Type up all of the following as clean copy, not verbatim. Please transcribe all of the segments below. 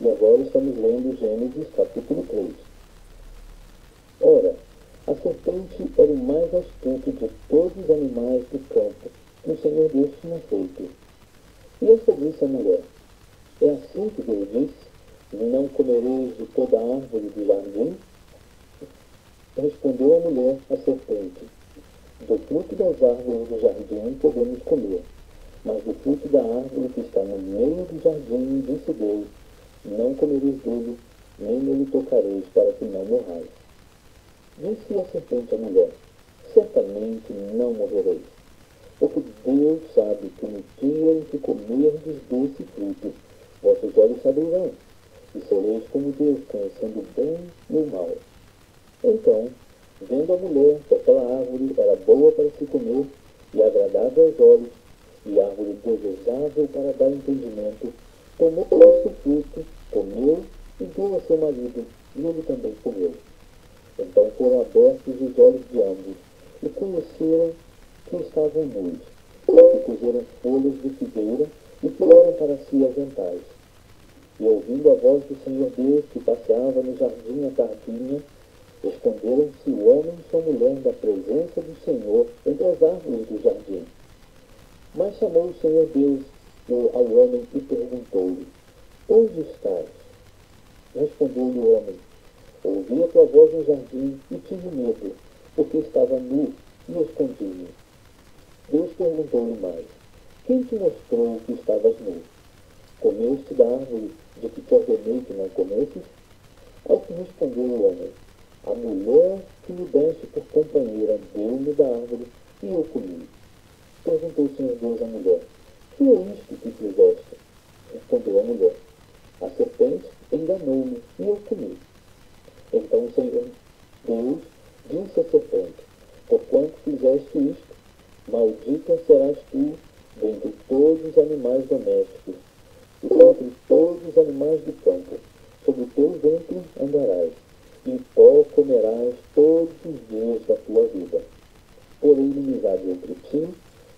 E agora estamos lendo Gênesis capítulo 3. Ora, a serpente era o mais astuto de todos os animais do campo que o Senhor Deus tinha feito. E esta disse à mulher: é assim que Deus disse: não comereis de toda a árvore do jardim? Respondeu a mulher à serpente: do fruto das árvores do jardim podemos comer, mas do fruto da árvore que está no meio do jardim, disse Deus: não comereis dele, nem nele tocareis, para que não morrais. Disse a serpente à mulher: certamente não morrereis, porque Deus sabe que no dia em que comerdes desse fruto, vossos olhos se abrirão, e sereis como Deus, conhecendo o bem e o mal. Então, vendo a mulher que aquela árvore era boa para se comer, e agradável aos olhos, e árvore desejável para dar entendimento, tomou o fruto, comeu e deu a seu marido, e ele também comeu. Então foram abertos os olhos de ambos, e conheceram que estavam nus. E cozeram folhas de figueira, e fizeram para si aventais. E ouvindo a voz do Senhor Deus, que passeava no jardim à tardinha, esconderam-se o homem e sua mulher da presença do Senhor entre as árvores do jardim. Mas chamou o Senhor Deus ao homem e perguntou-lhe: onde estás? Respondeu-lhe o homem: ouvi a tua voz no jardim e tive medo, porque estava nu e escondi-me. Deus perguntou-lhe mais: quem te mostrou que estavas nu? Comeste da árvore de que te ordenei que não comesses? Ao que respondeu o homem: a mulher que me deste por companheira deu-me da árvore e eu comi. Perguntou o Senhor Deus à mulher: que é isto que fizeste? Respondeu a mulher: a serpente enganou-me e eu comi. Então o Senhor Deus disse à serpente: porquanto fizeste isto, maldita serás tu dentre todos os animais domésticos e dentre todos os animais do campo. Sobre o teu ventre andarás, e pó comerás todos os dias da tua vida. Porém, inimizade entre ti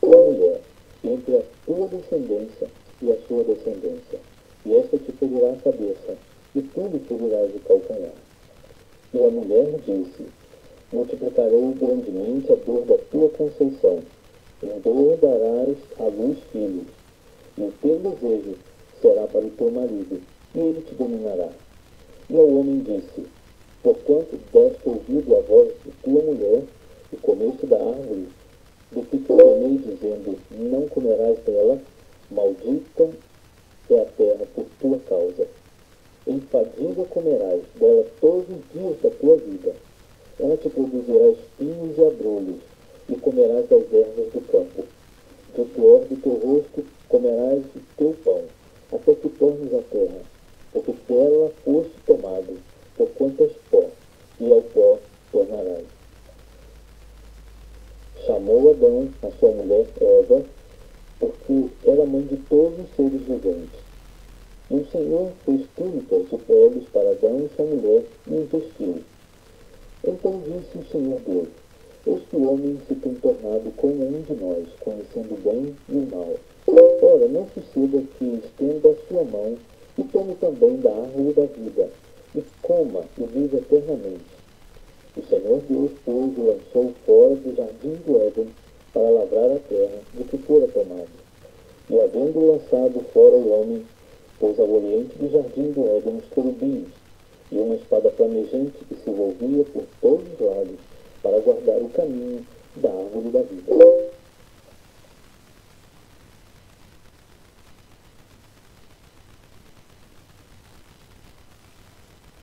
e a mulher, entre a tua descendência e a sua descendência. E esta te ferirá a cabeça, e tu lhe ferirás o calcanhar. E a mulher disse: multiplicarei grandemente a dor da tua conceição. Em dor darás à luz filhos, e o teu desejo será para o teu marido, e ele te dominará. E ao homem disse: porquanto deste ouvido à voz de tua mulher, e comeste da árvore, de que te ordenei, dizendo: não comerás dela, maldita é a terra por tua causa. Em fadiga comerás dela todos os dias da tua vida. Ela te produzirá espinhos e abrolhos, e comerás das ervas do campo. Do suor do teu rosto comerás o teu pão, até que tornes a terra, porque dela foste tomado, porquanto és pó, e ao pó tornarás. Chamou Adão, a sua mulher Eva, porque era mãe de todos os seres viventes. E o Senhor fez túnicas de peles para Adão e sua mulher, e os vestiu. Então disse o Senhor Deus: eis que o homem se tem tornado como um de nós, conhecendo o bem e o mal. Ora, não suceda que estenda a sua mão e tome também da árvore da vida, e coma e viva eternamente. O Senhor Deus, pois, o lançou fora do jardim do Éden para lavrar a terra de que fora tomado. E havendo lançado fora o homem, pôs ao oriente do jardim do Éden os querubins, e uma espada flamejante que se volvia por todos os lados para guardar o caminho da árvore da vida.